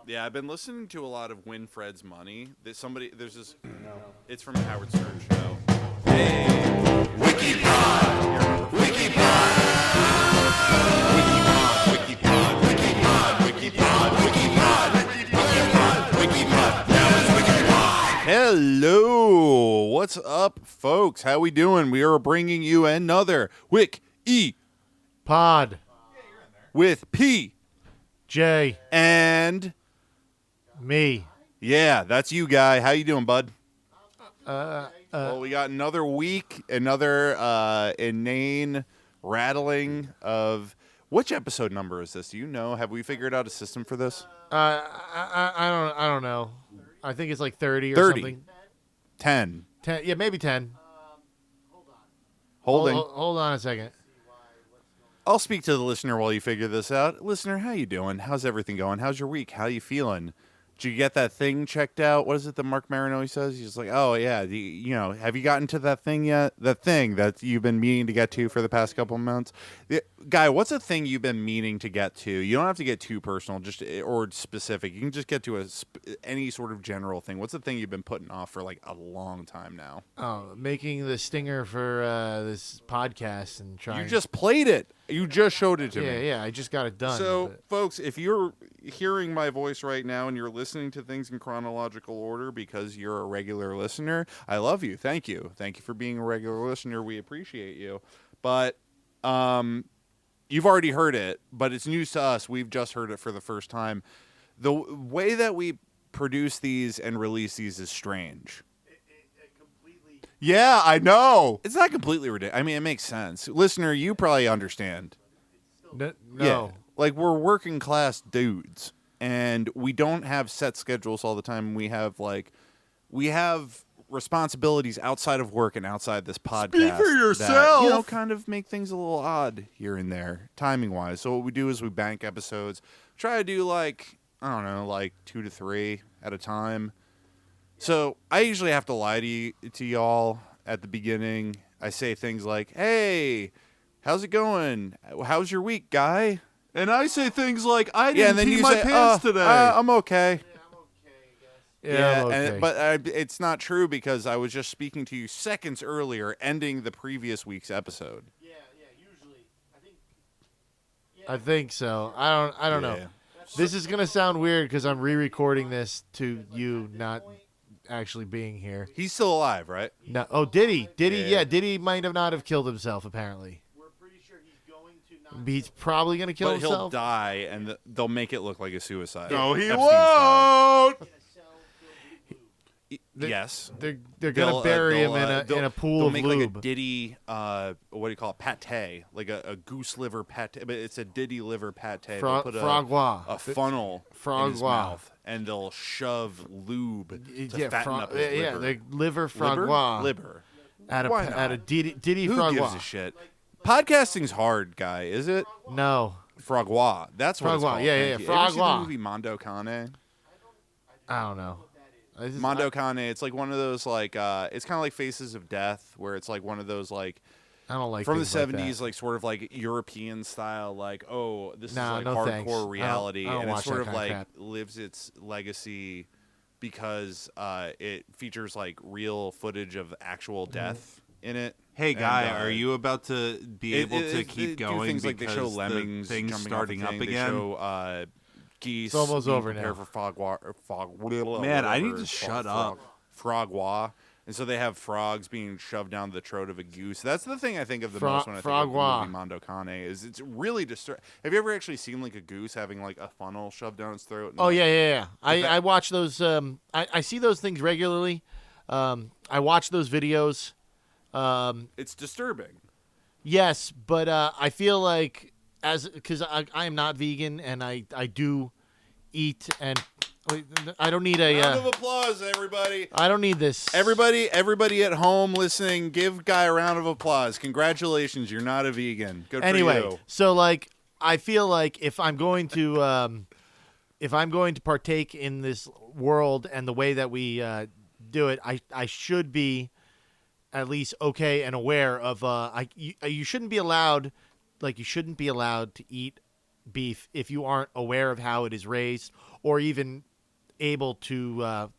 Yeah, I've been listening to a lot of Winfred's Money. There's this. It's from a Howard Stern show. Hey, WikiPod, WikiPod, WikiPod, WikiPod, WikiPod, WikiPod, WikiPod, WikiPod. Now it's WikiPod. Hello, what's up, folks? How we doing? We are bringing you another Pod with P J and me. Yeah, that's you, guy. How you doing, bud? Well, we got another week, another inane rattling of... Which episode number is this? Do you know? Have we figured out a system for this? I don't know. I think it's like 30 or 30. something. 10. 10, yeah, maybe 10. Holding. Hold on a second. I'll speak to the listener while you figure this out. Listener, how you doing? How's everything going? How's your week? How you feeling? Did you get that thing checked out? What is it that Mark Marinelli says? He's like, oh, yeah, have you gotten to that thing yet? That thing that you've been meaning to get to for the past couple of months? Guy, what's a thing you've been meaning to get to? You don't have to get too personal or specific. You can just get to any sort of general thing. What's the thing you've been putting off for like a long time now? Oh, making the stinger for this podcast and trying. You just played it. You just showed it to me. Yeah, I just got it done. So, folks, if you're hearing my voice right now and you're listening to things in chronological order because you're a regular listener, I love you. Thank you. Thank you for being a regular listener. We appreciate you. But you've already heard it, but it's news to us. We've just heard it for the first time. The way that we produce these and release these is strange. Yeah, I know. It's not completely ridiculous. I mean, it makes sense. Listener, you probably understand. No. Yeah. Like, we're working class dudes, and we don't have set schedules all the time. We have responsibilities outside of work and outside this podcast. Speak for yourself. That, kind of make things a little odd here and there, timing-wise. So what we do is we bank episodes. Try to do, 2 to 3 at a time. So I usually have to lie to y'all at the beginning. I say things like, hey, how's it going? How's your week, guy? And I say things like, I didn't pee my say, pants today. I'm okay. Yeah, I'm okay. But it's not true because I was just speaking to you seconds earlier, ending the previous week's episode. Yeah, usually. I think so. I don't know. This is going to sound weird because I'm re-recording this to you not actually being here. He's still alive, right? No. Oh, did he? Yeah. Diddy might have not have killed himself, apparently. We're pretty sure he's going to not. He's probably going to kill But he'll himself. die, and they'll make it look like a suicide. No, he Epstein won't. Yes. They're going to bury him in a pool they'll of make lube. like a Diddy, what do you call it, pate, like a goose liver pate, but it's a Diddy liver pate. They'll put a funnel in his mouth, and they'll shove lube to fatten up his liver. Yeah, the liver francois. Liver. At a Diddy Who francois. gives a shit? Podcasting's hard, guy, is it? No. Frogwa. That's what it's Frogwa. called. Yeah, Thank you. Ever see the Frogwa. movie Mondo Cane? I don't know. Mondo Cane, it's like one of those, it's kind of like Faces of Death, where it's like one of those, I don't like from the things 70s, like sort of like European style, this is Nah, like no hardcore thanks. reality, I don't and it watch sort that of kind of crap. lives its legacy because it features like real footage of actual death in it. Hey, guy, And, are you about to be able to keep do going things like they show because lemmings the thing's jumping starting off up the thing. again? They show geese. It's almost being over prepared now. for fog. Man, I need to shut up. Frogwa. And so they have frogs being shoved down the throat of a goose. That's the thing I think of the Frog- most when I think of the frogwa. movie Mondo Cane. Is it's really disturbing. Have you ever actually seen like a goose having like a funnel shoved down its throat? And, Oh, yeah. that- I watch those. I see those things regularly. I watch those videos. It's disturbing. Yes, but I feel like because I am not vegan and I do eat and I don't need a Round of applause, everybody. I don't need this. Everybody at home listening, give Guy a round of applause. Congratulations, you're not a vegan. Good Anyway, for you. so I feel like if I'm going to partake in this world and the way that we do it, I should be at least okay and aware of you shouldn't be allowed to eat beef if you aren't aware of how it is raised or even able to,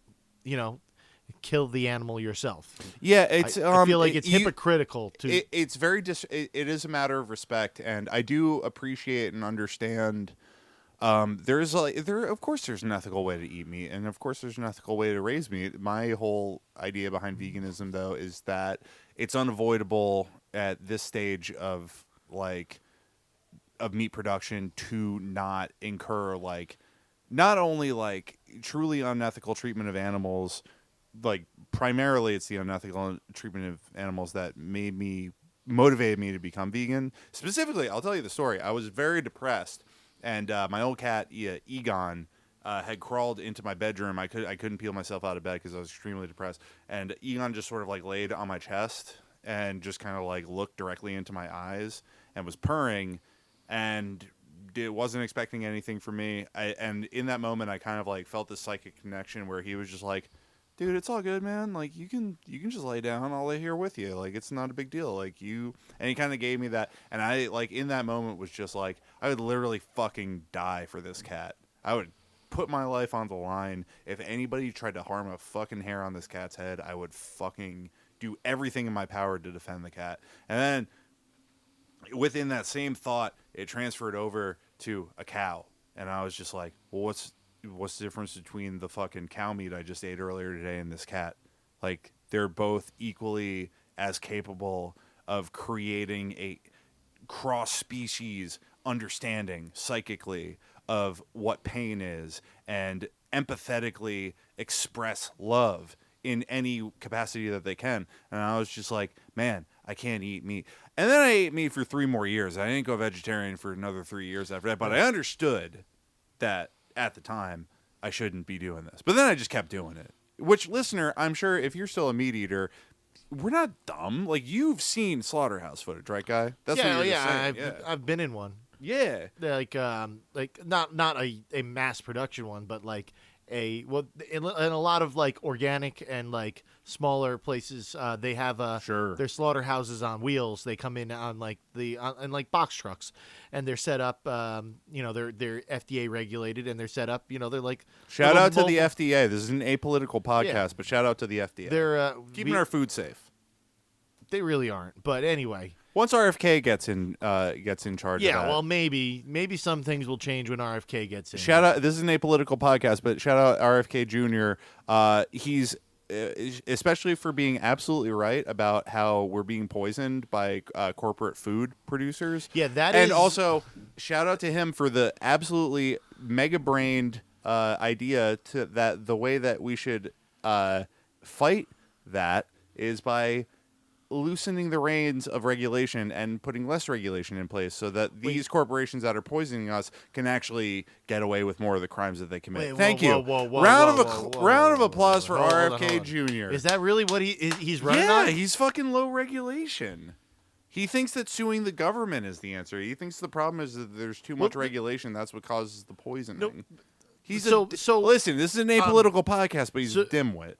kill the animal yourself. Yeah, it's. I feel like it's hypocritical to. It's very. It is a matter of respect, and I do appreciate and understand. Of course, there's an ethical way to eat meat, and of course, there's an ethical way to raise meat. My whole idea behind veganism, though, is that it's unavoidable at this stage of meat production to not incur not only truly unethical treatment of animals. Primarily it's the unethical treatment of animals that motivated me to become vegan. Specifically, I'll tell you the story. I was very depressed, and my old cat Egon had crawled into my bedroom. I couldn't peel myself out of bed because I was extremely depressed, and Egon just sort of laid on my chest and just kind of looked directly into my eyes and was purring, and it wasn't expecting anything from me. And in that moment I kind of felt this psychic connection where he was just like, dude, it's all good, man. You can just lay down. I'll lay here with you. It's not a big deal. And he kind of gave me that. And I, in that moment was just I would literally fucking die for this cat. I would put my life on the line. If anybody tried to harm a fucking hair on this cat's head, I would fucking do everything in my power to defend the cat. And then within that same thought, it transferred over to a cow. And I was just like, well, what's the difference between the fucking cow meat I just ate earlier today and this cat? They're both equally as capable of creating a cross-species understanding psychically of what pain is and empathetically express love in any capacity that they can. And I was just like, man, I can't eat meat. And then I ate meat for 3 more years. I didn't go vegetarian for another 3 years after that, but I understood that at the time I shouldn't be doing this. But then I just kept doing it. Which, listener, I'm sure if you're still a meat eater, we're not dumb. You've seen slaughterhouse footage, right, Guy? That's what you're saying. I've been in one. Yeah. Not a mass production one, but in a lot of organic and smaller places, they have their slaughterhouses on wheels. They come in on in box trucks, and they're set up. They're FDA regulated, and they're set up. They're shout out to the FDA. This is an apolitical podcast, but shout out to the FDA. They're keeping our food safe. They really aren't, but anyway. Once RFK gets in charge. Yeah, of that, well, maybe some things will change when RFK gets in. Shout out. This is an apolitical podcast, but shout out RFK Jr. He's especially for being absolutely right about how we're being poisoned by corporate food producers. Yeah, and also shout out to him for the absolutely mega-brained idea that the way that we should fight that is by loosening the reins of regulation and putting less regulation in place so that these corporations that are poisoning us can actually get away with more of the crimes that they commit. Thank you. Round of applause for RFK Jr. Is that really what he's running on? Yeah, he's fucking low regulation. He thinks that suing the government is the answer. He thinks the problem is that there's too much regulation. That's what causes the poisoning. No, listen, this is an apolitical podcast, but he's a dimwit.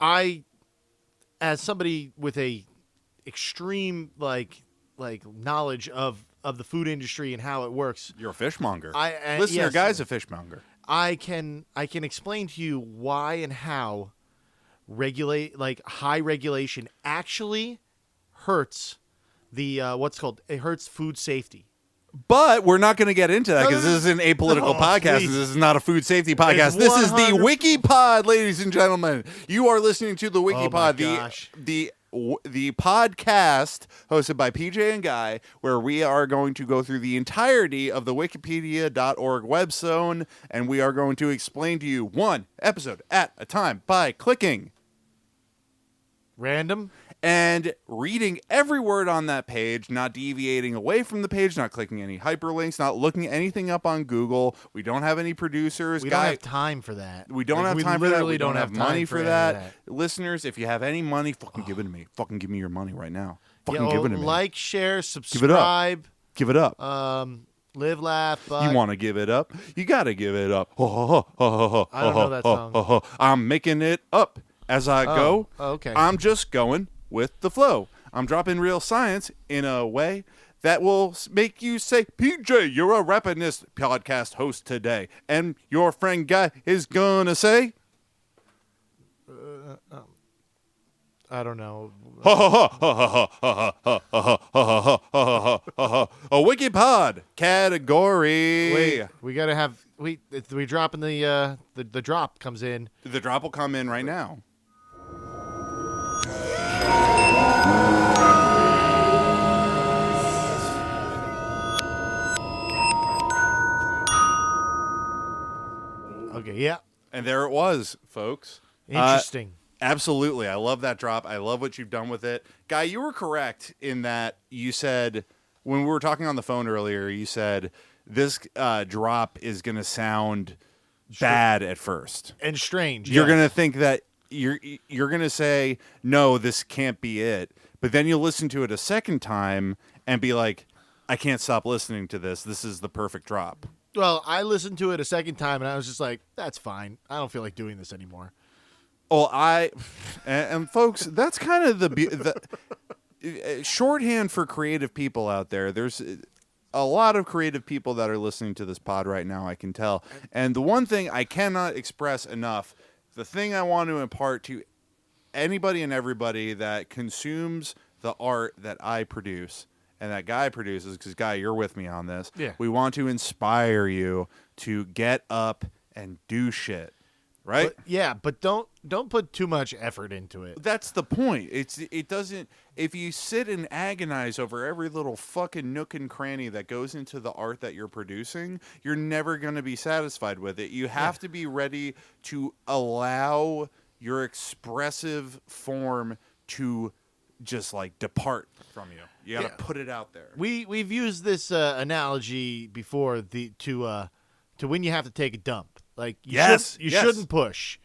As somebody with a extreme knowledge of the food industry and how it works. You're a fishmonger. Listener, yes, Guy's a fishmonger. I can explain to you why and how high regulation actually hurts it hurts food safety. But we're not going to get into that because this is an apolitical podcast. Please. This is not a food safety podcast. This is the WikiPod, ladies and gentlemen. You are listening to the WikiPod, the podcast hosted by PJ and Guy, where we are going to go through the entirety of the wikipedia.org web zone, and we are going to explain to you one episode at a time by clicking random and reading every word on that page, not deviating away from the page, not clicking any hyperlinks, not looking anything up on Google. We don't have any producers. We don't have time for that. We don't have time for that. We don't have money for that. Listeners, if you have any money, fucking give it to me. Fucking give me your money right now. Fucking give it to me. Like, share, subscribe. Give it up. Live, laugh. You want to give it up? You got to give it up. I don't know that song. I'm making it up as I go. Okay. I'm just going with the flow. I'm dropping real science in a way that will make you say, PJ, you're a Rappinist podcast host today. And your friend Guy is going to say, I don't know. a wiki pod category. Wait, we gotta have we dropping the drop comes in. The drop will come in right now. Okay, yeah, And there it was, folks. interesting. Absolutely. I love that drop. I love what you've done with it. Guy, you were correct in that you said, when we were talking on the phone earlier, you said this drop is going to sound bad at first. And strange. You're yes. going to think that you're going to say, no, this can't be it. But then you'll listen to it a second time and be like, I can't stop listening to this. This is the perfect drop. Well, I listened to it a second time, and I was just like, that's fine. I don't feel like doing this anymore. Well, and folks, that's kind of the shorthand for creative people out there. There's a lot of creative people that are listening to this pod right now, I can tell. And the one thing I cannot express enough, the thing I want to impart to anybody and everybody that consumes the art that I produce and that Guy produces, because Guy, you're with me on this. Yeah. We want to inspire you to get up and do shit. Right? But don't put too much effort into it. That's the point. It doesn't. If you sit and agonize over every little fucking nook and cranny that goes into the art that you're producing, you're never going to be satisfied with it. You have to be ready to allow your expressive form to just like depart from you. You got to put it out there. We've used this analogy before to when you have to take a dump. Like you shouldn't push.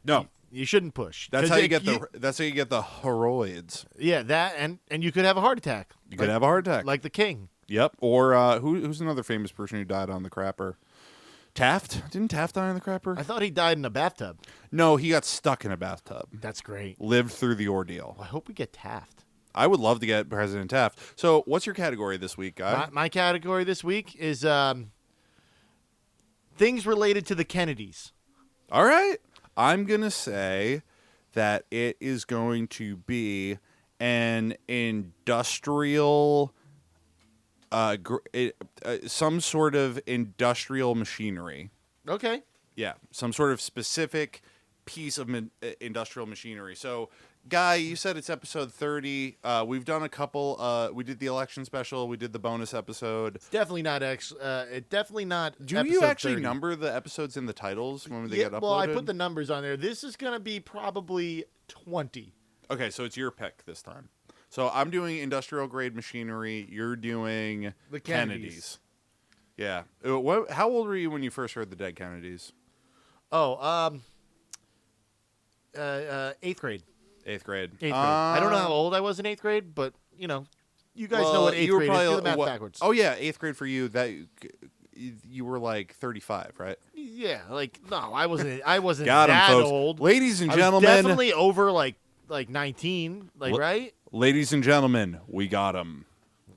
No, you shouldn't push. That's how you get the hemorrhoids. Yeah, that and you could have a heart attack. You could have a heart attack, like the king. Yep. Or who's another famous person who died on the crapper? Taft? Didn't Taft die on the crapper? I thought he died in a bathtub. No, he got stuck in a bathtub. That's great. Lived through the ordeal. Well, I hope we get Taft. I would love to get President Taft. So, what's your category this week, Guy? My category this week is things related to the Kennedys. All right. I'm going to say that it is going to be an industrial, some sort of industrial machinery. Okay. Yeah, some sort of specific piece of industrial machinery. So, Guy, you said it's episode 30. We've done a couple. We did the election special. We did the bonus episode. It's definitely not definitely not. Do you actually number the episodes in the titles when they get uploaded? Well, I put the numbers on there. This is going to be probably 20. Okay, so it's your pick this time. So I'm doing industrial grade machinery. You're doing the Kennedys. Yeah. How old were you when you first heard the Dead Kennedys? Oh, 8th grade. 8th grade. 8th grade. I don't know how old I was in 8th grade, but you know, you guys know what 8th grade is. Do the math backwards. Oh yeah, 8th grade for you. That you were like 35, right? Yeah, like no, I wasn't. I wasn't Got that him, folks. old. Ladies and I was gentlemen, definitely over like 19, right? Ladies and gentlemen, we got him.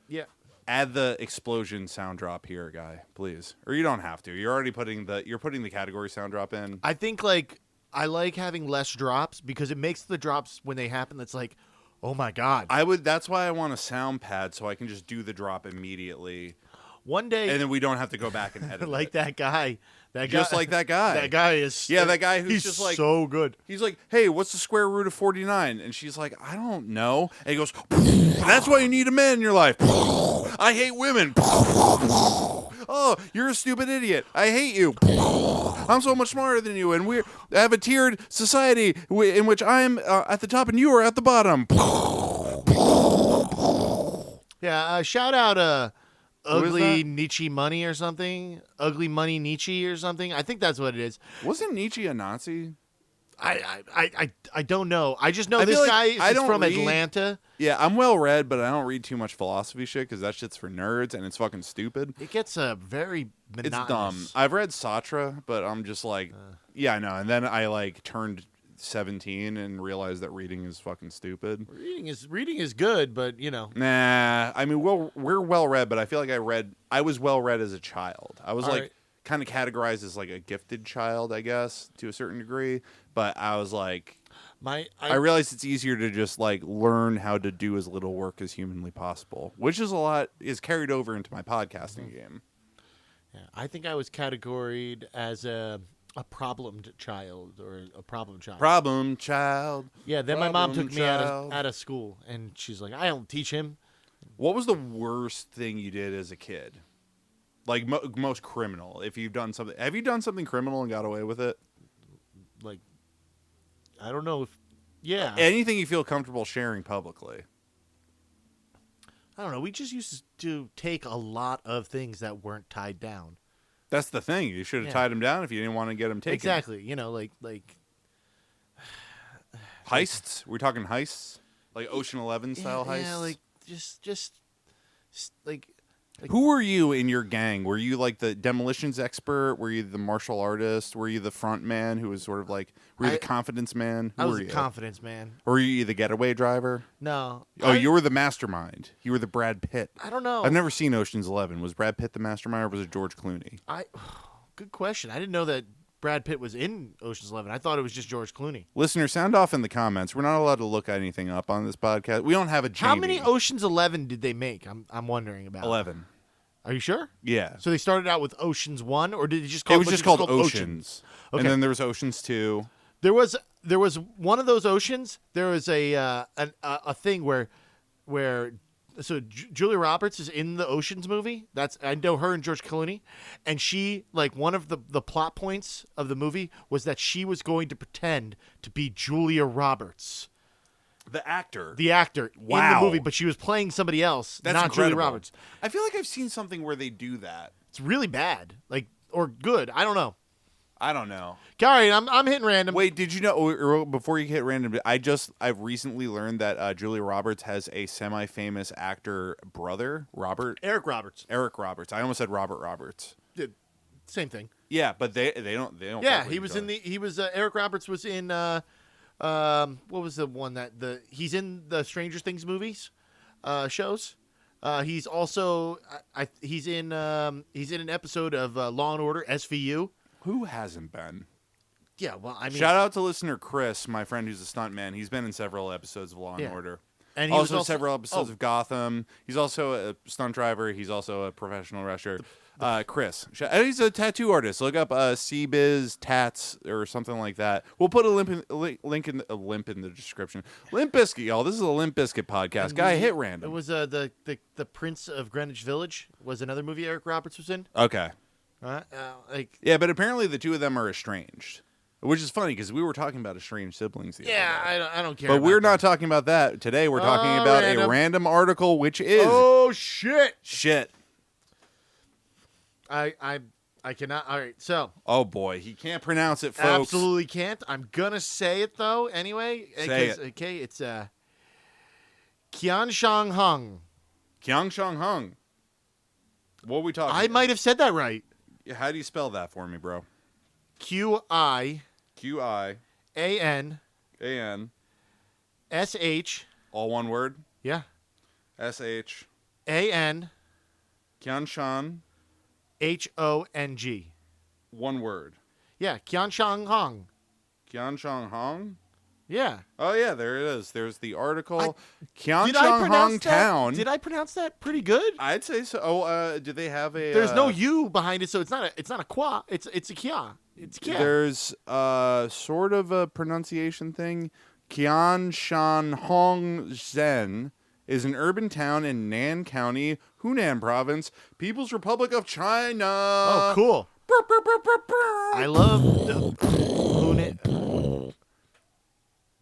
Yeah. Add the explosion sound drop here, Guy, please. Or you don't have to. You're already putting the category sound drop in. I think I like having less drops because it makes the drops when they happen. That's like, oh my god. That's why I want a sound pad so I can just do the drop immediately. One day, and then we don't have to go back and edit. Like that guy. Just like that guy. That guy is. Yeah, that guy who's he's just like so good. He's like, hey, what's the square root of 49? And she's like, I don't know. And he goes, that's why you need a man in your life. I hate women. Oh, you're a stupid idiot. I hate you. I'm so much smarter than you, and we have a tiered society in which I'm at the top and you are at the bottom. Yeah, shout out Ugly Nietzsche Money or something. Ugly Money Nietzsche or something. I think that's what it is. Wasn't Nietzsche a Nazi? I don't know. I just know this like guy is from Atlanta. Yeah, I'm well read, but I don't read too much philosophy shit because that shit's for nerds and it's fucking stupid. It gets very monotonous. It's dumb. I've read Sartre, but I'm just like, yeah, I know. And then I like turned 17 and realize that reading is fucking stupid. Reading is good, but you know. Nah, I mean, we're well read, but I feel like I was well read as a child. I was All like right. kind of categorized as like a gifted child, I guess, to a certain degree. But I was like, I realized it's easier to just like learn how to do as little work as humanly possible, which is carried over into my podcasting game. Yeah, I think I was categoried as a problemed child or a problem child. Problem child. Yeah, then my mom Problem took me out child. of school, and she's like, I don't teach him. What was the worst thing you did as a kid? Like most criminal. If you've done something, have you done something criminal and got away with it? Like, I don't know if, yeah. Anything you feel comfortable sharing publicly. I don't know. We just used to take a lot of things that weren't tied down. That's the thing. You should have Yeah. tied them down if you didn't want to get them taken. Exactly. You know, like Heists? We're talking heists? Like Ocean 11 style heists? Yeah, like just like Who were you in your gang? Were you like the demolitions expert? Were you the martial artist? Were you the front man who was sort of like, were you the confidence man? Who I was were a you? confidence man. Or were you the getaway driver? No. Oh, you were the mastermind. You were the Brad Pitt. I don't know. I've never seen Ocean's 11. Was Brad Pitt the mastermind or was it George Clooney? Good question. I didn't know that Brad Pitt was in Ocean's 11. I thought it was just George Clooney. Listener, sound off in the comments. We're not allowed to look anything up on this podcast. We don't have a Jamie. How many Ocean's 11 did they make? I'm wondering about. 11. Are you sure? Yeah. So they started out with Ocean's 1, or did they just call It was just called Oceans. Okay. And then there was Oceans 2. There was one of those Oceans. There was a thing where Julia Roberts is in the Oceans movie. I know her and George Clooney, and she like one of the plot points of the movie was that she was going to pretend to be Julia Roberts, The actor. the actor in Wow. the movie, but she was playing somebody else, That's not incredible. Julia Roberts. I feel like I've seen something where they do that. It's really bad, like or good. I don't know. I don't know. All right, I'm hitting random. Wait, did you know, or before you hit random, I've recently learned that Julia Roberts has a semi-famous actor brother, Eric Roberts. Eric Roberts. I almost said Robert Roberts. Same thing. Yeah, but they don't. Yeah, fuck with he each was other. in the. He was Eric Roberts was in. What was the one that he's in the Stranger Things movies, shows. He's also he's in an episode of Law and Order SVU. Who hasn't been? Yeah, well, I mean, Shout out to listener Chris, my friend who's a stuntman. He's been in several episodes of Law and Yeah. Order. and he was Also, several episodes oh, of Gotham. He's also a stunt driver. He's also a professional wrestler. Chris. He's a tattoo artist. Look up CBiz Tats or something like that. We'll put a link in the description. Limp Bizkit, y'all. This is a Limp Bizkit podcast. and Guy the- hit It random. was the Prince of Greenwich Village was another movie Eric Roberts was in. Okay. Like Yeah, but apparently the two of them are estranged, which is funny because we were talking about estranged siblings the other day. I don't care. But about we're that. not talking about that today. We're talking Oh, about random. a random article, which is Oh shit! shit. I cannot. All right, so Oh boy, he can't pronounce it, folks. absolutely can't. I'm gonna say it though anyway. Say 'cause, it. Okay, it's Qianshanhong. Qianshanhong. What are we talking? I might have said that right. How do you spell that for me, bro? Qianshanh. Qian, all one word. Yeah. SH. An Qianshan, Hong. one word. Yeah, Qianshanhong. Qianshanhong. Yeah. Oh yeah, there it is. There's the article. Did I Qianshanhong pronounce town. that? Did I pronounce that pretty good? I'd say so. Oh, do they have a? There's no U behind it, so it's not a qua. It's a kia. It's kia. There's sort of a pronunciation thing. Qianshanhong Zhen is an urban town in Nan County, Hunan Province, People's Republic of China. Oh, cool. I love the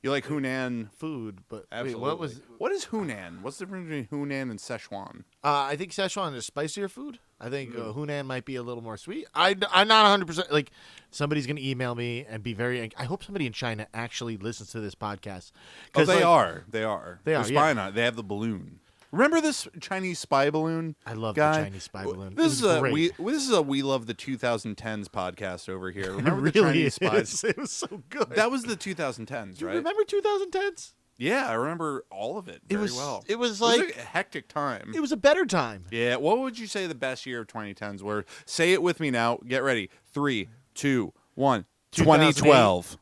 You like Hunan? food, but Absolutely. wait, What is Hunan? What's the difference between Hunan and Szechuan? I think Szechuan is spicier food. I think Hunan might be a little more sweet. I'm not 100%. Like, somebody's going to email me and be very. I hope somebody in China actually listens to this podcast. Oh, they like, are. They are. They are, They're spying on it. They have the balloon. Remember this Chinese spy balloon? I love guy? the Chinese spy balloon. This It was great. this is a We Love the 2010s podcast over here. Remember It the really Chinese spies? is. It was so good. That was the 2010s, Do you right? remember 2010s? Yeah, I remember all of it very well. It was It was like a hectic time. it was a better time. Yeah, what would you say the best year of 2010s were? Say it with me now. Get ready. 3, 2, 1. 2012.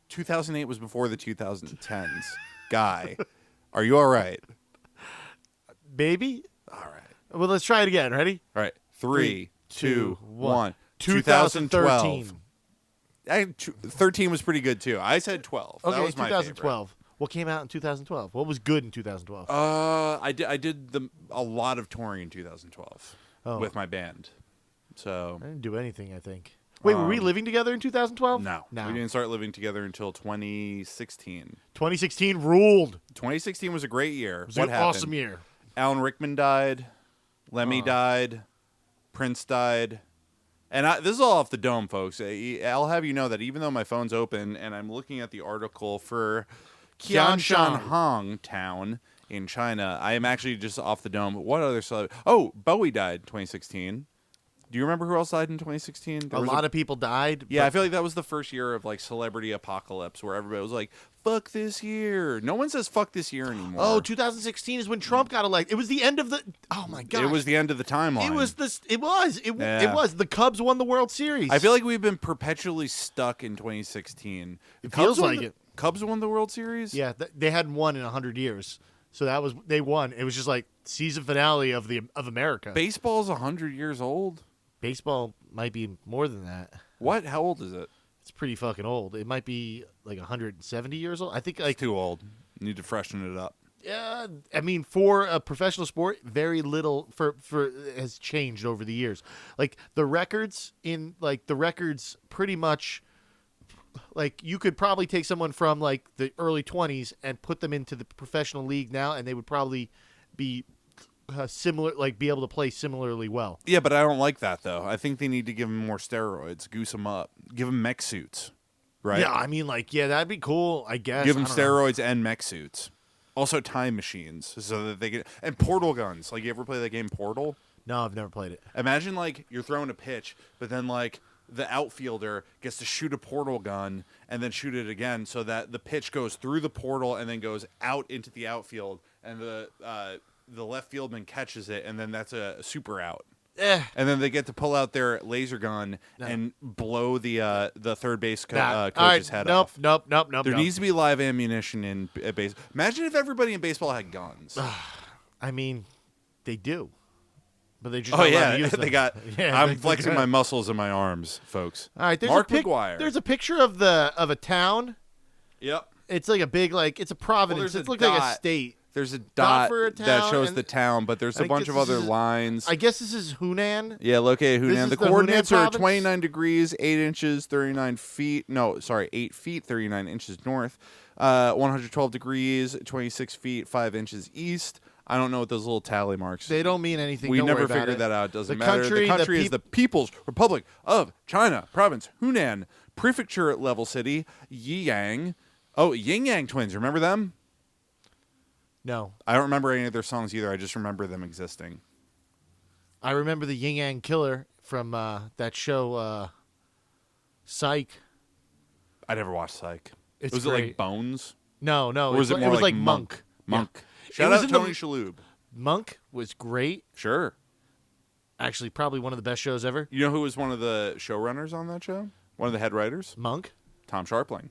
2008 was before the 2010s. Guy, are you all right? Baby. All right. Well, let's try it again. Ready? All right. 3, 2, 1. 2013. 13 was pretty good too. I said 12. Okay, that was my 2012. What came out in 2012? What was good in 2012? favorite. I did a lot of touring in 2012 Oh. with my band. So I didn't do anything, I think. Wait, were we living together in 2012? no, we didn't start living together until 2016. 2016 ruled. 2016 was a great year. It was What an happened? awesome year. Alan Rickman died. Lemmy died. Prince died. And this is all off the dome, folks. I'll have you know that even though my phone's open and I'm looking at the article for Qianshanhong town in China, I am actually just off the dome. What other celebrity? Oh, Bowie died in 2016. Do you remember who else died in 2016? A lot of people died. Yeah, but I feel like that was the first year of like celebrity apocalypse where everybody was like, fuck this year. No one says fuck this year anymore. Oh, 2016 is when Trump got elected. It was the end of the. Oh my god! It was the end of the timeline. It was this. It was. It Yeah. was. The Cubs won the World Series. I feel like we've been perpetually stuck in 2016. It feels won like the- it. Cubs won the World Series? Yeah, they hadn't won in 100 years, so they won. It was just like season finale of America. Baseball's 100 years old. Baseball might be more than that. What? How old is it? It's pretty fucking old. It might be like 170 years old. I think Like too old. Need to freshen it up. Yeah, I mean, for a professional sport, very little for has changed over the years. Like the records pretty much, like you could probably take someone from like the early 20s and put them into the professional league now, and they would probably be similar, like be able to play similarly well. Yeah, but I don't like that though. I think they need to give them more steroids, goose them up, give them mech suits, right? Yeah, I mean, like, yeah, that'd be cool, I guess. Give them I don't know. steroids and mech suits. Also time machines so that they can, and portal guns. Like, you ever play that game Portal? No, I've never played it. Imagine like you're throwing a pitch, but then like the outfielder gets to shoot a portal gun and then shoot it again, so that the pitch goes through the portal and then goes out into the outfield, and the left fieldman catches it, and then that's a super out. And then they get to pull out their laser gun and blow the third base coach's head off. Nope. There needs to be live ammunition in base. Imagine if everybody in baseball had guns. I mean, they do, but they just Oh not allowed yeah, to use they them. got. Yeah, I'm they flexing got- my muscles in my arms, folks. All right, there's Mark a McGuire. There's a picture of a town. Yep. It's like a big, like it's a province. there's It a looks like a dot. state. There's a dot for a that town, shows and the town, but there's I a bunch guess of this other is- lines. I guess this is Hunan. Yeah, located This Hunan. is The the coordinates Hunan are province? 29 degrees, 8 inches, 39 feet. No, sorry, 8 feet, 39 inches north. 112 degrees, 26 feet, 5 inches east. I don't know what those little tally marks. They don't mean anything. We Don't never worry about figured it. that out. It doesn't The matter. country- The country the is the People's Republic of China, province Hunan, prefecture level city Yiyang. Oh, Yin Yang twins. Remember them? No, I don't remember any of their songs either. I just remember them existing. I remember the Yin Yang Killer from that show, Psych. I never watched Psych. It's was it great. like Bones? No, Or was it more was like Monk. Monk. Yeah. Shout It was out in the- Tony Shalhoub. Monk was great. Sure. Actually, probably one of the best shows ever. You know who was one of the showrunners on that show? One of the head writers? Monk. Tom Sharpling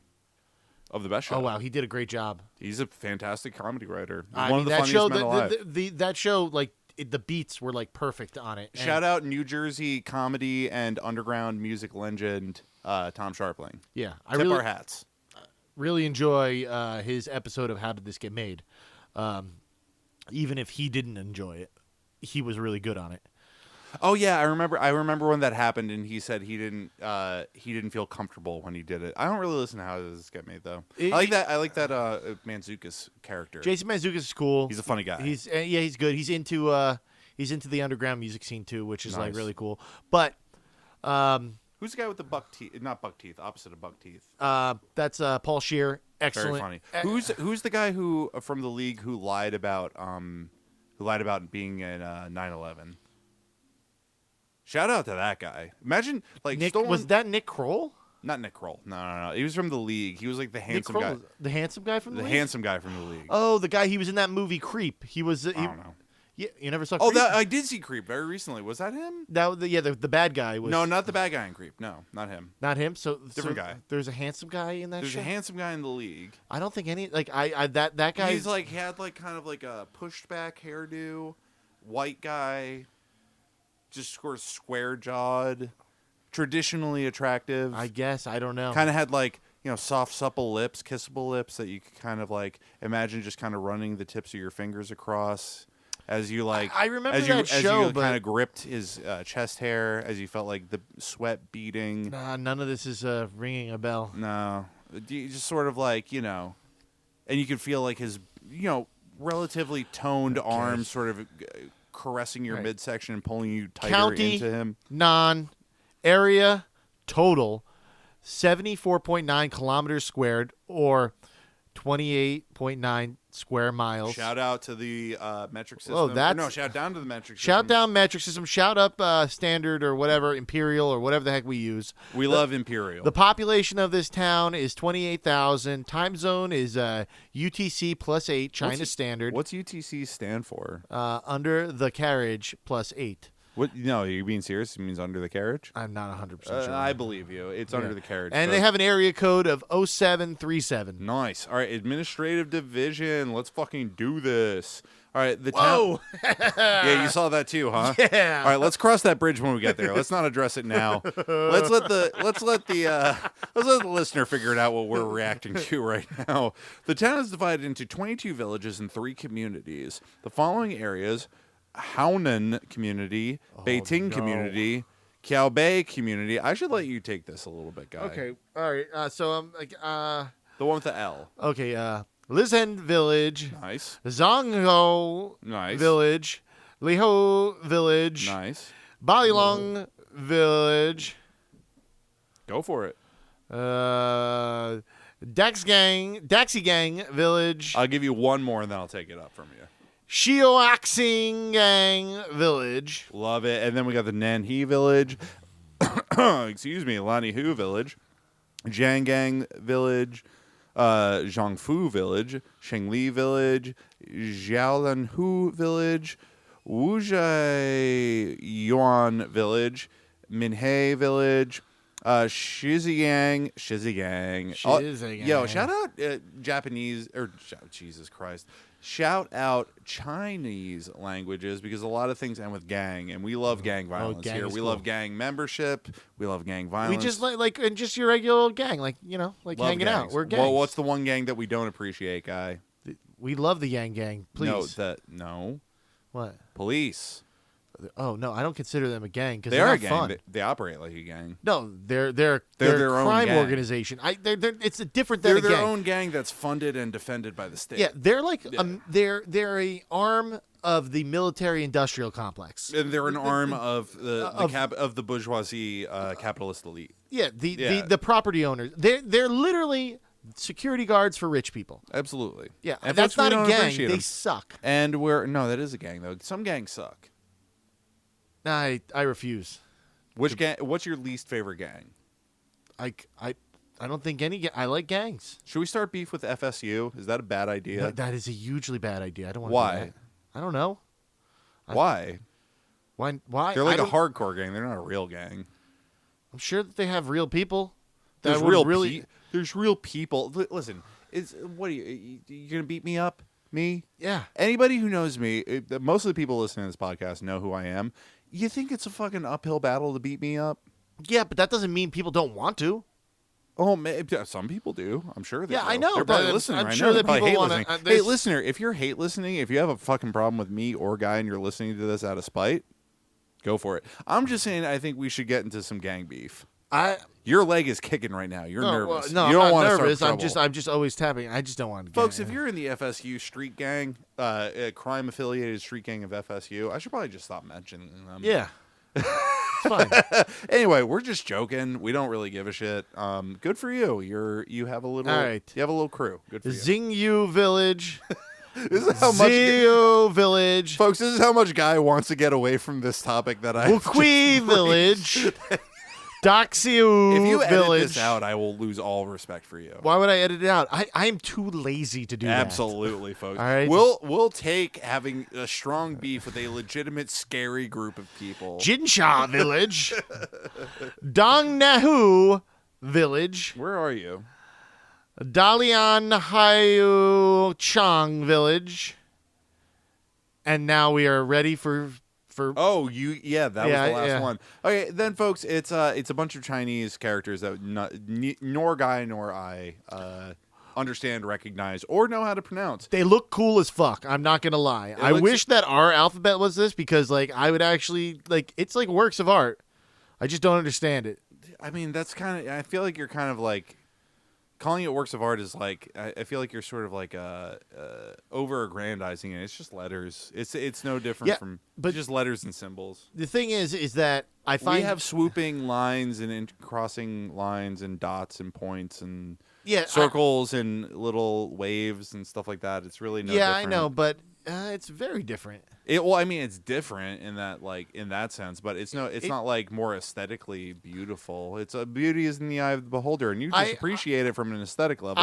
of The Best Show. Oh wow, he did a great job. He's a fantastic comedy writer. I One mean, of the that funniest show, men alive. that show, like the beats were like perfect on it. And Shout out New Jersey comedy and underground music legend Tom Sharpling. yeah, I Tip really our hats. really enjoy his episode of How Did This Get Made. Even if he didn't enjoy it, he was really good on it. Oh yeah, I remember when that happened, and he said he didn't feel comfortable when he did it. I don't really listen to How Does This Get Made though. I like that Mantzoukas character. Jason Mantzoukas is cool. He's a funny guy. He's he's good. He's into the underground music scene too, which is like Nice. really cool. But Who's the guy with the buck teeth? Not buck teeth. Opposite of buck teeth. that's Paul Scheer. Excellent. Very funny. Who's the guy who from the league who lied about who lied about being in 9/11. Shout out to that guy. Imagine like Nick, stolen. was that Nick Kroll? Not Nick Kroll. No. He was from the League. He was like the Nick handsome Kroll, guy. the handsome guy from the The League? handsome guy from the League. Oh, the guy. He was in that movie Creep. He was. I don't know. Yeah, you never saw. Oh, Creep? I did see Creep very recently. Was that him? The bad guy was. No, not the bad guy in Creep. No, not him. not him. Different guy. There's a handsome guy in that. There's show? a handsome guy in the League. I don't think any like that guy. He's like he had like kind of like a pushed back hairdo, white guy, just sort of square jawed, traditionally attractive. I guess I don't know. Kind of had like soft, supple lips, kissable lips that you could kind of like imagine just kind of running the tips of your fingers across as you like. I remember as that you, show, as you but kind of gripped his chest hair, as you felt like the sweat beating. nah, none of this is ringing a bell. No, you just sort of like and you could feel like his relatively toned arms sort of caressing your Right. midsection and pulling you tighter County, into him. area, total, 74.9 kilometers squared, or 28.9 square miles. Shout out to the metric system. Whoa, that's- no, shout down to the metric system. Shout down metric system. Shout up standard or whatever, imperial or whatever the heck we use. We love Imperial. The population of this town is 28,000. Time zone is UTC plus 8, China standard. What's UTC stand for? Under the carriage plus 8. What? No, are you being serious? It means under the carriage? I'm not 100% sure. I believe you. It's under the carriage. And but- they have an area code of 0737. Nice. All right, administrative division. Let's fucking do this. All right, the Whoa! town. Yeah, you saw that too, huh? Yeah. All right, let's cross that bridge when we get there. Let's not address it now. Let's let the listener figure it out what we're reacting to right now. The town is divided into 22 villages and 3 communities. The following areas: Haonan community, Beijing no. community, Qiaobei community. I should let you take this a little bit, guy. Okay. All right. So I'm The one with the L. okay. Lizen Village, Nice. Zhongho Nice. Village, Liho Village, Nice. Balilong Village, Go for it. Daxi Gang Village, I'll give you one more and then I'll take it up from you. Shioaxing Gang Village, Love it. And then we got the Nanhe village. Excuse me, Lanihu village. Jiangang village. Zhongfu village. Shengli village. Jiaolanhu village. Wuzhai Yuan village. Minhe village. Shizigang. Shizigang. Yo, shout out Japanese, or Jesus Christ. Shout out Chinese languages because a lot of things end with gang, and we love gang violence gang here. is We cool. love gang membership. We love gang violence. we just like and just your regular old gang, like Love hanging out. gangs. We're gangs. Well, what's the one gang that we don't appreciate, guy? We love the Yang Gang. Please. No. What? Police. Oh no, I don't consider them a gang because They they're are a not gang. fun. They operate like a gang. No, they're their a own crime gang. organization. It's a different than They're a their gang. own gang that's funded and defended by the state. Yeah, they're like they're a arm of the military-industrial complex. And they're an arm of the bourgeoisie capitalist elite. Yeah, Yeah. the property owners. They're literally security guards for rich people. Absolutely. Yeah, And that's folks, we not a don't gang. appreciate They 'em. suck. And that is a gang though. Some gangs suck. I refuse. Which gang? What's your least favorite gang? I don't think any. I like gangs. Should we start beef with FSU? Is that a bad idea? That is a hugely bad idea. I don't want. Why? To do that. I don't know. Why? Why? They're like I a don't- hardcore gang. They're not a real gang. I'm sure that they have real people. That There's would real really. There's real people. Listen, what are you gonna beat me up? Me? Yeah. Anybody who knows me, most of the people listening to this podcast know who I am. You think it's a fucking uphill battle to beat me up? Yeah, but that doesn't mean people don't want to. Oh, man, some people do. I'm sure they Yeah, do. I know, They're probably but listening I'm right sure now. that They probably people hate wanna- listening. Hey, there's- listener, if you're hate listening, if you have a fucking problem with me or Guy and you're listening to this out of spite, go for it. I'm just saying I think we should get into some gang beef. Your leg is kicking right now. You're nervous. No, you I'm don't not want nervous. to start I'm just trouble. always tapping. I just don't want to. Folks, if you're in the FSU street gang, a crime-affiliated street gang of FSU, I should probably just stop mentioning them. yeah, it's fine. Anyway, we're just joking. We don't really give a shit. Good for you. You have a little. All right. You have a little crew. Good for you. Xingyu Village, This is how much, Zio Village, folks. This is how much Guy wants to get away from this topic that I. Wukui Village, Doxiu If you edit Village. this out, I will lose all respect for you. Why would I edit it out? I am too lazy to do that. Absolutely, folks. All right. We'll take having a strong beef with a legitimate scary group of people. Jinsha Village, Dongnahu Village, Where are you? Dalian Hayu Chang Village, and now we are ready for. Oh, that was the last yeah. one. Okay, then, folks, it's a bunch of Chinese characters that nor Guy nor I understand, recognize, or know how to pronounce. They look cool as fuck. I'm not gonna lie. I wish that our alphabet was this because, like, I would actually like. It's like works of art. I just don't understand it. I mean, that's kind of. I feel like you're kind of like. Calling it works of art is like I feel like you're sort of like over-aggrandizing it. It's just letters. It's no different from just letters and symbols. The thing is that I find we have swooping lines and crossing lines and dots and points and circles and little waves and stuff like that. It's really no different. I know, but it's very different. I mean, it's different in that sense, but it's not like more aesthetically beautiful. It's beauty is in the eye of the beholder, and you just appreciate it from an aesthetic level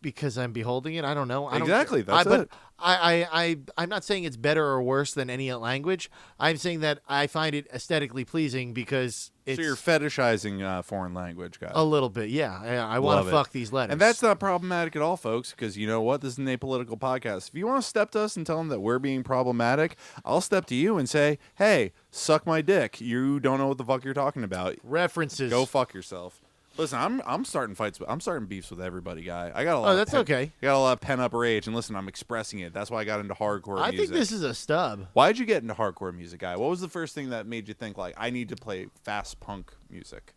because I'm beholding it. I don't know. Exactly, that's it. But I'm not saying it's better or worse than any language. I'm saying that I find it aesthetically pleasing because it's... So you're fetishizing foreign language, guys. A little bit, yeah. I want to fuck these letters. And that's not problematic at all, folks, because you know what? This is an apolitical podcast. If you want to step to us and tell them that we're being problematic, I'll step to you and say, hey, suck my dick. You don't know what the fuck you're talking about. References. Go fuck yourself. Listen, I'm starting fights. I'm starting beefs with everybody, Guy. I got a lot. That's okay. I got a lot of pent up rage, and listen, I'm expressing it. That's why I got into hardcore music. I think this is a stub. Why did you get into hardcore music, Guy? What was the first thing that made you think like I need to play fast punk music?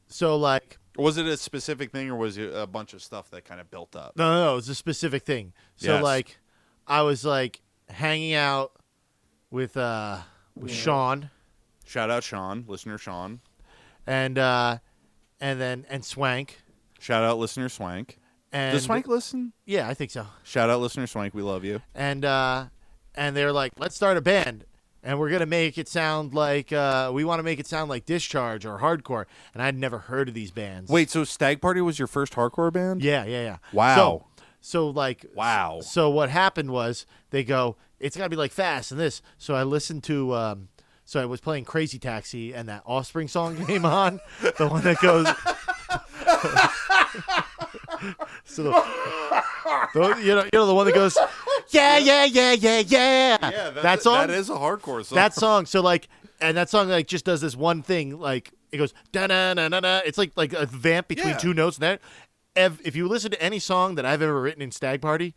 So like, was it a specific thing, or was it a bunch of stuff that kind of built up? No, it's a specific thing. So like, I was like hanging out with Sean. Shout out Sean, listener Sean. And Swank. Shout out listener Swank. And does Swank listen? Yeah, I think so. Shout out listener Swank, we love you. And they're like, let's start a band, and we're gonna make it sound like we want to make it sound like Discharge or hardcore. And I'd never heard of these bands. Wait, so Stag Party was your first hardcore band? Yeah. Wow. So wow. So what happened was they go, it's gotta be like fast and this. So I listened to. So I was playing Crazy Taxi, and that Offspring song came on, the one that goes. You know the one that goes, yeah. That song. That is a hardcore song. That song. So like, and that song like just does this one thing. Like it goes da da da da da. It's like a vamp between two notes. And that, if you listen to any song that I've ever written in Stag Party,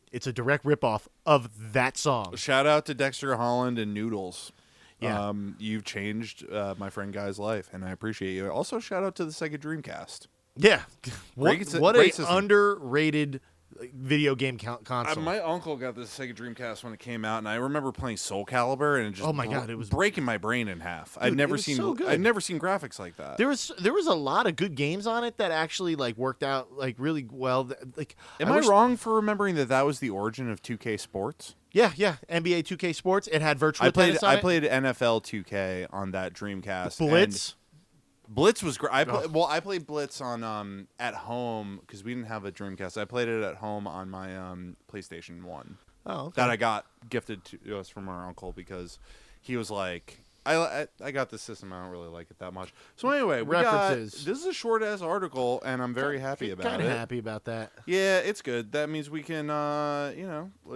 it's a direct ripoff of that song. Shout out to Dexter Holland and Noodles. Yeah. You've changed my friend Guy's life, and I appreciate you. Also, shout out to the Sega Dreamcast. Yeah. What great a system. Underrated video game console. My uncle got the Sega Dreamcast when it came out, and I remember playing Soul Calibur, and it just God, it was breaking my brain in half. Dude, it was so good. I'd never seen graphics like that. There was a lot of good games on it that actually like worked out like really well. Like, Am I wrong for remembering that was the origin of 2K Sports? Yeah. NBA 2K Sports. It had virtual tennis on I it. played NFL 2K on that Dreamcast. Blitz. Blitz was great. I played Blitz on at home because we didn't have a Dreamcast. I played it at home on my PlayStation 1. Oh, okay. That I got gifted to us from our uncle because he was like, I got this system. I don't really like it that much. So anyway, References. This is a short ass article, and I'm very happy about it. Kind of happy about that. Yeah, it's good. That means we can,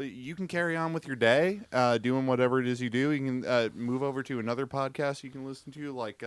you can carry on with your day, doing whatever it is you do. You can move over to another podcast you can listen to, like.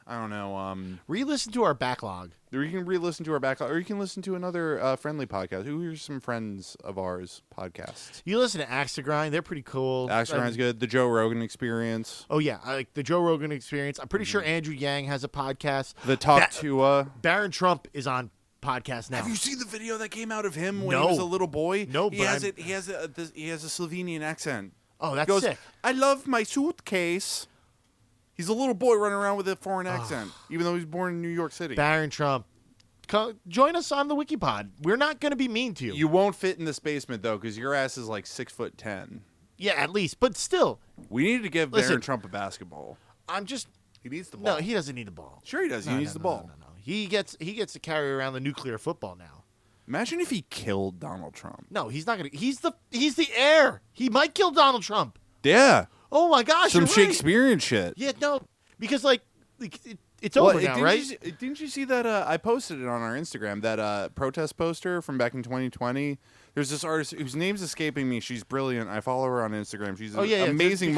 I don't know. Re-listen to our backlog. Or you can re-listen to our backlog, or you can listen to another friendly podcast. Who are some friends of ours podcasts? You listen to Axe to Grind. They're pretty cool. Axe to Grind's good. The Joe Rogan Experience. Oh, yeah. I like the Joe Rogan Experience. I'm pretty sure Andrew Yang has a podcast. The Talk to... Baron Trump is on podcast now. Have you seen the video that came out of him when No. he was a little boy? No, he but has it. He has a Slovenian accent. Oh, that's he goes, sick. I love my suitcase. He's a little boy running around with a foreign accent, even though he's born in New York City. Baron Trump, join us on the Wikipod. We're not going to be mean to you. You won't fit in this basement though, because your ass is like 6'10". Yeah, at least, but still, We need to give Listen. Barron Trump a basketball. I'm just He needs the ball. no. He doesn't need the ball. Sure he does. He needs the ball. No. He gets to carry around the nuclear football now. Imagine if he killed Donald Trump. No, he's not gonna. He's the heir. He might kill Donald Trump. Yeah. Oh my gosh, Some you're right. Shakespearean shit. Yeah, no, because like it's over now, didn't right? Didn't you see that? I posted it on our Instagram. That protest poster from back in 2020. There's this artist whose name's escaping me. She's brilliant. I follow her on Instagram. She's an amazing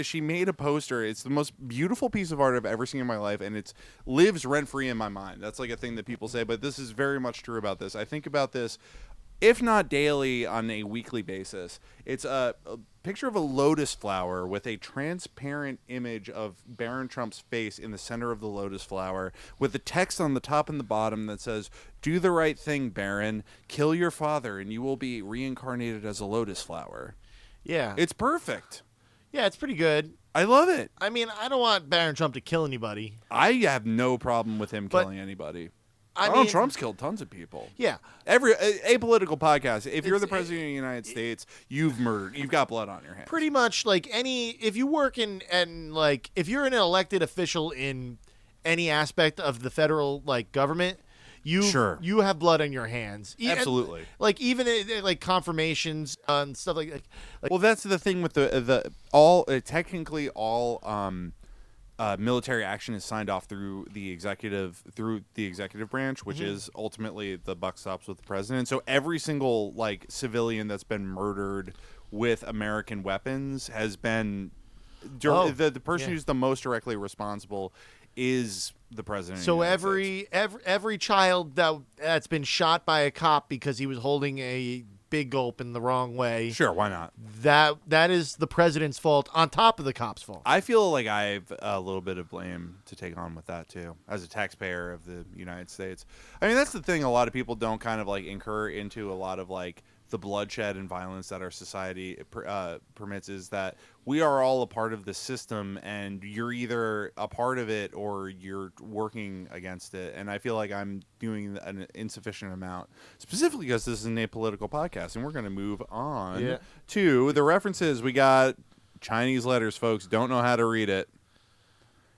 She made a poster. It's the most beautiful piece of art I've ever seen in my life, and it lives rent free in my mind. That's like a thing that people say, but this is very much true about this. I think about this, if not daily, on a weekly basis. It's a picture of a lotus flower with a transparent image of Barron Trump's face in the center of the lotus flower, with the text on the top and the bottom that says, "Do the right thing, Barron. Kill your father, and you will be reincarnated as a lotus flower." Yeah, It's perfect. yeah, it's pretty good. I love it. I mean, I don't want Barron Trump to kill anybody. I have no problem with him But, killing anybody. I Donald mean, Trump's killed tons of people. Yeah, Every apolitical podcast. If you're It's- the president of the United States, you've murdered. You've got blood on your hands. pretty much like if you work in and like if you're an elected official in any aspect of the federal like government, you have blood on your hands. Absolutely. Like even like confirmations and stuff like that. Like, Well, that's the thing with technically all military action is signed off through the executive branch, which is ultimately the buck stops with the president. So every single like civilian that's been murdered with American weapons has been the person who's the most directly responsible is the president. so of the United States. every child that's been shot by a cop because he was holding a big gulp in the wrong way. Sure, why not? That is the president's fault on top of the cop's fault. I feel like I have a little bit of blame to take on with that too, as a taxpayer of the United States. I mean, that's the thing. A lot of people don't kind of like incur into a lot of like the bloodshed and violence that our society permits. Is that we are all a part of the system, and you're either a part of it or you're working against it. And I feel like I'm doing an insufficient amount, specifically because this is an apolitical podcast, and we're going to move on to the references. We got Chinese letters, folks. Don't know how to read it.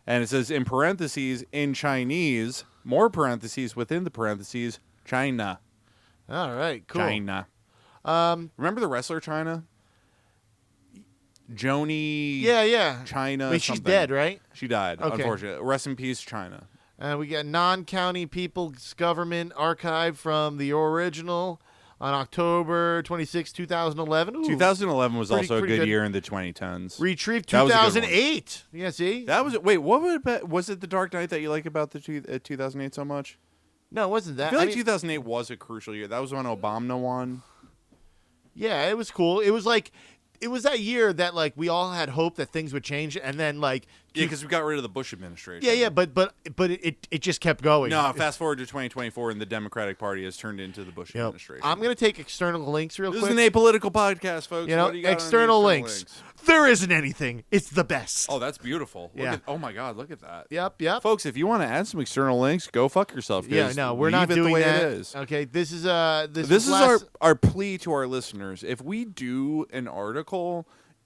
And it says in parentheses, in Chinese, more parentheses within the parentheses, China. All right, cool. China. Remember the wrestler China? Joni. Yeah. China. Wait, she's something. dead, right? She died, Okay. unfortunately. Rest in peace, China. We got non-county people's government archive from the original on October 26, 2011. Ooh. 2011 was Pretty- also a pretty good good. year in the 2010s. Retrieved That was a good one. 2008. Yeah, see? That was wait. Was it the Dark Knight that you like about the 2008 so much? No, it wasn't that. I feel like mean, 2008 was a crucial year. That was when Obama won. yeah, it was cool. It was like it was that year that like we all had hope that things would change, and then like Yeah, because we got rid of the Bush administration. yeah, but it just kept going. No, fast forward to 2024, and the Democratic Party has turned into the Bush Yep. administration. I'm gonna take external links real This quick. is an apolitical podcast, folks. You know, What do you got on the external links. There isn't anything. It's the best. Oh, that's beautiful. Yeah. Oh my God, look at that. Yep. Folks, if you want to add some external links, go fuck yourself. Yeah, 'cause no, we're leave not it doing the way that. it is. Okay, this is This is last- our plea to our listeners. If we do an article,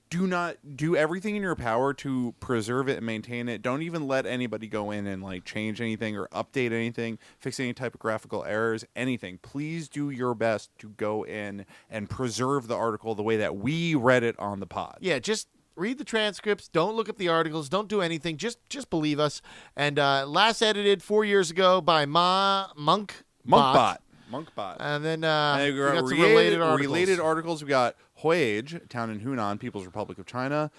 do not do everything in your power to preserve it and maintain it. Don't even let anybody go in and like change anything or update anything, fix any typographical errors, anything. Please do your best to go in and preserve the article the way that we read it on the pod. Yeah, just read the transcripts. Don't look up the articles. Don't do anything. Just believe us. And last edited 4 years ago by Monkbot. Monkbot. And then And we got some related articles. Related articles. We got Huige, town in Hunan, People's Republic of China.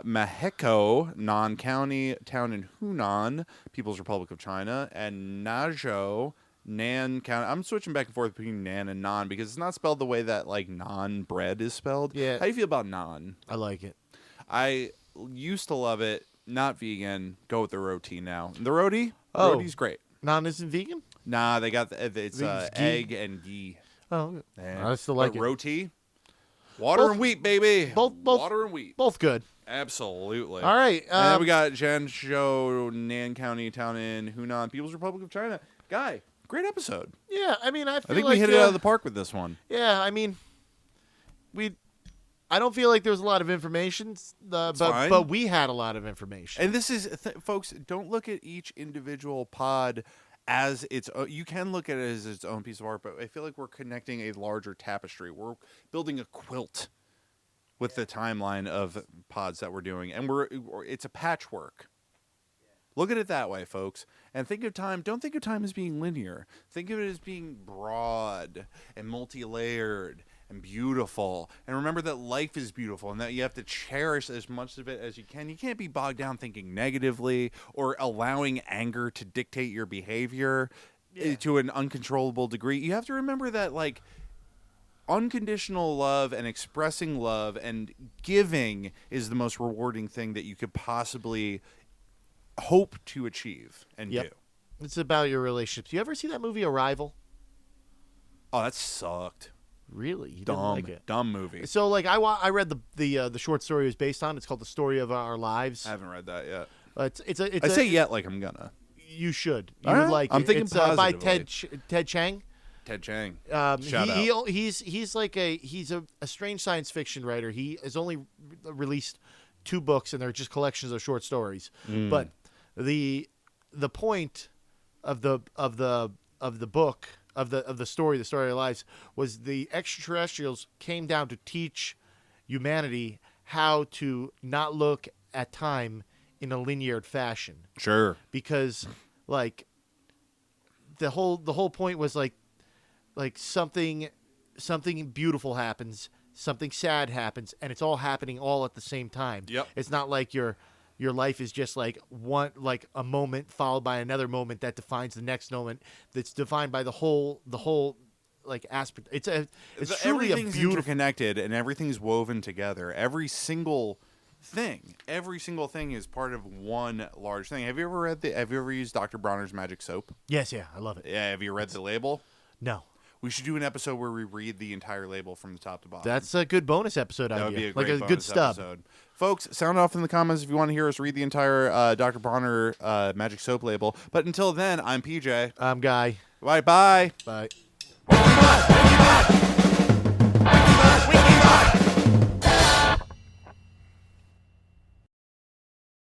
Maheko, non-county, town in Hunan, People's Republic of China. And Nazhou, Nan County. I'm switching back and forth between Nan and Nan because it's not spelled the way that like naan bread is spelled. Yeah. How do you feel about naan? I like it. I used to love it. Not vegan. Go with the roti now. The roti? Oh. Roti's great. Non isn't vegan? Nah, they got it's It's ghee? egg and ghee. Oh, And, I still like but it. roti, water Both- and wheat, baby. both- water and wheat. Both good. Absolutely. All right. And then we got Jiangzhou, Nan County, town in Hunan, People's Republic of China. Guy, great episode. Yeah, I mean, I think like, we hit it out of the park with this one. Yeah, I mean, I don't feel like there was a lot of information, but we had a lot of information. And this is, folks, don't look at each individual pod as its own. You can look at it as its own piece of art, but I feel like we're connecting a larger tapestry. We're building a quilt with the timeline of pods that we're doing, and it's a patchwork. Look at it that way, folks. And think of time. Don't think of time as being linear. Think of it as being broad and multi-layered and beautiful. And remember that life is beautiful and that you have to cherish as much of it as you can. You can't be bogged down thinking negatively or allowing anger to dictate your behavior to an uncontrollable degree. You have to remember that, like, unconditional love and expressing love and giving is the most rewarding thing that you could possibly hope to achieve and do. It's about your relationships. You ever see that movie Arrival? Oh, that sucked. Really? You Dumb, didn't like it? dumb movie. So, like, I read the short story it was based on. It's called The Story of Our Lives. I haven't read that yet. It's say yet like I'm gonna. You should. You All would right. like I'm it. thinking It's by positively. Ted Chiang. Ted Chiang. Shout out. He's like a strange science fiction writer. He has only released 2 books, and they're just collections of short stories. But the point of the book of the story of our lives was the extraterrestrials came down to teach humanity how to not look at time in a linear fashion. Sure. Because, like, the whole point was like something beautiful happens, something sad happens, and it's all happening all at the same time. Yep. It's not like your life is just like a moment followed by another moment that defines the next moment. That's defined by the whole like aspect. It's truly a everything's beautiful. interconnected and everything's woven together. Every single thing is part of one large thing. Have you ever used Dr. Bronner's magic soap? Yes, yeah, I love it. Yeah. Have you read the label? No. We should do an episode where we read the entire label from the top to bottom. That's a good bonus episode idea. That would be a like great a bonus good stub. episode. Folks, sound off in the comments if you want to hear us read the entire Dr. Bronner magic soap label. But until then, I'm PJ. I'm Guy. Bye. Bye. Bye.